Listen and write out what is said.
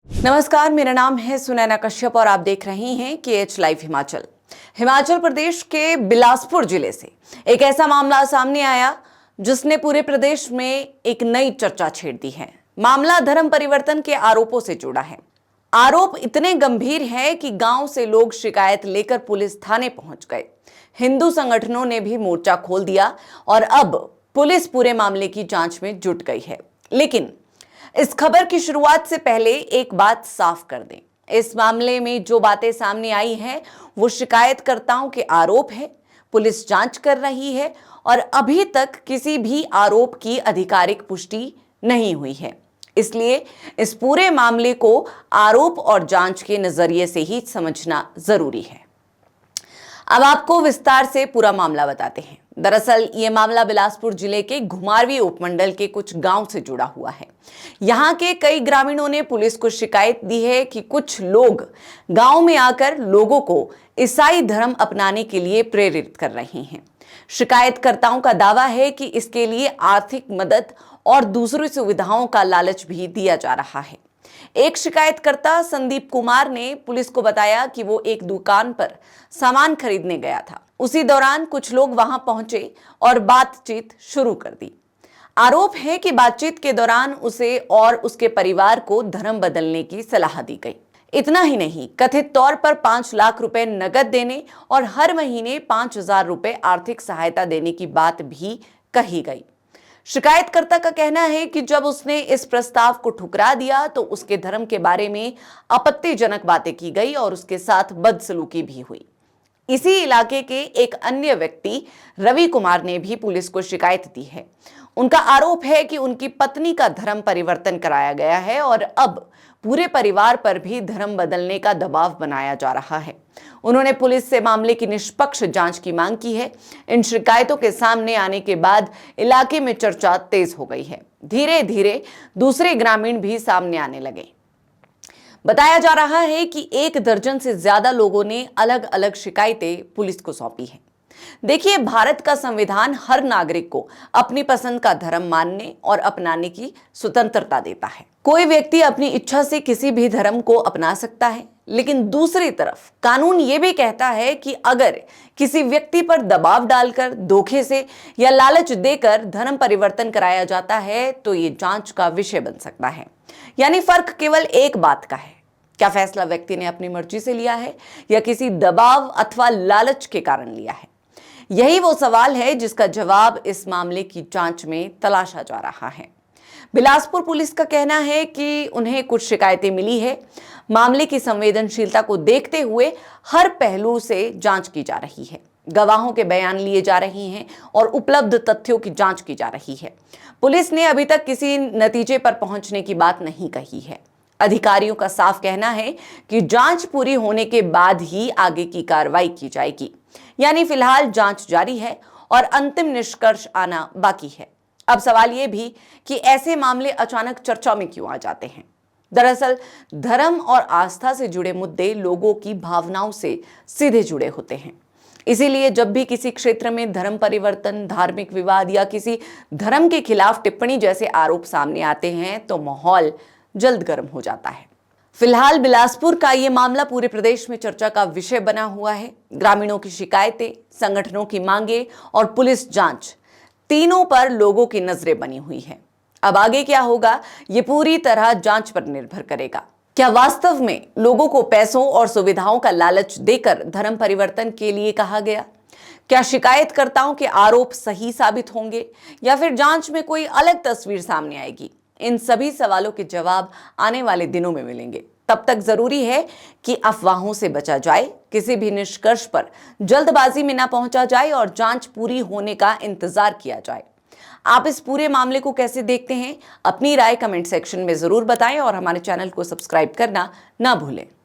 नमस्कार, मेरा नाम है सुनैना कश्यप और आप देख रहे हैं KH लाइव हिमाचल। हिमाचल प्रदेश के बिलासपुर जिले से एक ऐसा मामला सामने आया जिसने पूरे प्रदेश में एक नई चर्चा छेड़ दी है। मामला धर्म परिवर्तन के आरोपों से जुड़ा है। आरोप इतने गंभीर है कि गांव से लोग शिकायत लेकर पुलिस थाने पहुंच गए। हिंदू संगठनों ने भी मोर्चा खोल दिया और अब पुलिस पूरे मामले की जांच में जुट गई है। लेकिन इस खबर की शुरुआत से पहले एक बात साफ कर दें, इस मामले में जो बातें सामने आई हैं वो शिकायतकर्ताओं के आरोप है। पुलिस जांच कर रही है और अभी तक किसी भी आरोप की आधिकारिक पुष्टि नहीं हुई है। इसलिए इस पूरे मामले को आरोप और जांच के नजरिए से ही समझना जरूरी है। अब आपको विस्तार से पूरा मामला बताते हैं। दरअसल ये मामला बिलासपुर जिले के घुमारवीं उपमंडल के कुछ गांव से जुड़ा हुआ है। यहाँ के कई ग्रामीणों ने पुलिस को शिकायत दी है कि कुछ लोग गांव में आकर लोगों को ईसाई धर्म अपनाने के लिए प्रेरित कर रहे हैं। शिकायतकर्ताओं का दावा है कि इसके लिए आर्थिक मदद और दूसरी सुविधाओं का लालच भी दिया जा रहा है। एक शिकायतकर्ता संदीप कुमार ने पुलिस को बताया कि वो एक दुकान पर सामान खरीदने गया था। उसी दौरान कुछ लोग वहां पहुंचे और बातचीत शुरू कर दी। आरोप है कि बातचीत के दौरान उसे और उसके परिवार को धर्म बदलने की सलाह दी गई। इतना ही नहीं, कथित तौर पर 5 लाख रुपए नकद देने और हर महीने 5,000 रुपए आर्थिक सहायता देने की बात भी कही गई। शिकायतकर्ता का कहना है कि जब उसने इस प्रस्ताव को ठुकरा दिया तो उसके धर्म के बारे में आपत्तिजनक बातें की गई और उसके साथ बदसलूकी भी हुई। इसी इलाके के एक अन्य व्यक्ति रवि कुमार ने भी पुलिस को शिकायत दी है। उनका आरोप है कि उनकी पत्नी का धर्म परिवर्तन कराया गया है और अब पूरे परिवार पर भी धर्म बदलने का दबाव बनाया जा रहा है। उन्होंने पुलिस से मामले की निष्पक्ष जांच की मांग की है। इन शिकायतों के सामने आने के बाद इलाके में चर्चा तेज हो गई है। धीरे धीरे दूसरे ग्रामीण भी सामने आने लगे। बताया जा रहा है कि 1 दर्जन से ज्यादा लोगों ने अलग अलग शिकायतें पुलिस को सौंपी हैं। देखिए, भारत का संविधान हर नागरिक को अपनी पसंद का धर्म मानने और अपनाने की स्वतंत्रता देता है। कोई व्यक्ति अपनी इच्छा से किसी भी धर्म को अपना सकता है, लेकिन दूसरी तरफ कानून ये भी कहता है कि अगर किसी व्यक्ति पर दबाव डालकर, धोखे से या लालच देकर धर्म परिवर्तन कराया जाता है तो ये जांच का विषय बन सकता है। यानी फर्क केवल एक बात का है, क्या फैसला व्यक्ति ने अपनी मर्जी से लिया है या किसी दबाव अथवा लालच के कारण लिया है। यही वो सवाल है जिसका जवाब इस मामले की जांच में तलाशा जा रहा है। बिलासपुर पुलिस का कहना है कि उन्हें कुछ शिकायतें मिली है। मामले की संवेदनशीलता को देखते हुए हर पहलू से जांच की जा रही है। गवाहों के बयान लिए जा रहे हैं और उपलब्ध तथ्यों की जांच की जा रही है। पुलिस ने अभी तक किसी नतीजे पर पहुंचने की बात नहीं कही है। अधिकारियों का साफ कहना है कि जांच पूरी होने के बाद ही आगे की कार्रवाई की जाएगी। यानी फिलहाल जांच जारी है और अंतिम निष्कर्ष आना बाकी है। अब सवाल यह भी कि ऐसे मामले अचानक चर्चा में क्यों आ जाते हैं। दरअसल धर्म और आस्था से जुड़े मुद्दे लोगों की भावनाओं से सीधे जुड़े होते हैं। इसीलिए जब भी किसी क्षेत्र में धर्म परिवर्तन, धार्मिक विवाद या किसी धर्म के खिलाफ टिप्पणी जैसे आरोप सामने आते हैं तो माहौल जल्द गर्म हो जाता है। फिलहाल बिलासपुर का ये मामला पूरे प्रदेश में चर्चा का विषय बना हुआ है। ग्रामीणों की शिकायतें, संगठनों की मांगे और पुलिस जांच, तीनों पर लोगों की नजरें बनी हुई है। अब आगे क्या होगा ये पूरी तरह जांच पर निर्भर करेगा। क्या वास्तव में लोगों को पैसों और सुविधाओं का लालच देकर धर्म परिवर्तन के लिए कहा गया? क्या शिकायतकर्ताओं के आरोप सही साबित होंगे या फिर जांच में कोई अलग तस्वीर सामने आएगी? इन सभी सवालों के जवाब आने वाले दिनों में मिलेंगे। तब तक जरूरी है कि अफवाहों से बचा जाए, किसी भी निष्कर्ष पर जल्दबाजी में ना पहुंचा जाए और जांच पूरी होने का इंतजार किया जाए। आप इस पूरे मामले को कैसे देखते हैं? अपनी राय कमेंट सेक्शन में जरूर बताएं और हमारे चैनल को सब्सक्राइब करना ना भूलें।